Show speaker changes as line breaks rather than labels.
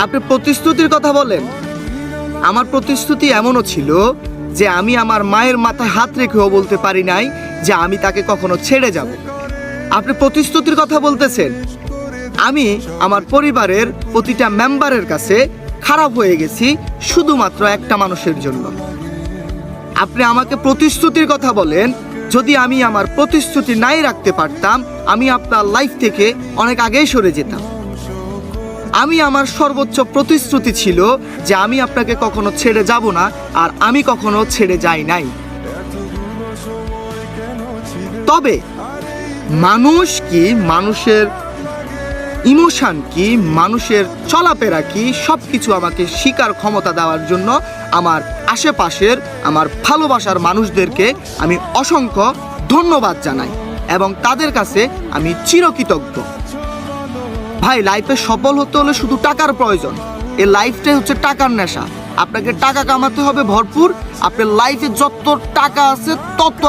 আপনি প্রতিশ্রুতির কথা বলেন। আমার প্রতিশ্রুতি এমনও ছিল যে আমি আমার মায়ের মাথায় হাত রেখেও বলতে পারি নাই যে আমি তাকে কখনো ছেড়ে যাব। আপনি প্রতিশ্রুতির কথা বলতেছেন। আমি আমার পরিবারের প্রতিটা মেম্বারের কাছে খারাপ হয়ে গেছি শুধুমাত্র একটা মানুষের জন্য। আপনি আমাকে প্রতিশ্রুতির কথা বলেন। যদি আমি আমার প্রতিশ্রুতি নাই রাখতে পারতাম, আমি আপনার লাইফ থেকে অনেক আগেই সরে যেতাম। আমি আমার সর্বোচ্চ প্রতিশ্রুতি ছিল যে আমি আপনাকে কখনো ছেড়ে যাব না, আর আমি কখনো ছেড়ে যাই নাই। তবে মানুষ কি, মানুষের ইমোশন কি, মানুষের চলাফেরা কি, সব কিছু আমাকে শিকার ক্ষমতা দেওয়ার জন্য আমার আশেপাশের আমার ভালোবাসার মানুষদেরকে আমি অসংখ্য ধন্যবাদ জানাই এবং তাদের কাছে আমি চিরকৃতজ্ঞ। ভাই, লাইফে সফল হতে হলে শুধু টাকার প্রয়োজন। এই লাইফটাই হচ্ছে টাকার নেশা। আপনাকে টাকা কামাতে হবে ভরপুর। আপনার লাইফে যত টাকা আছে তত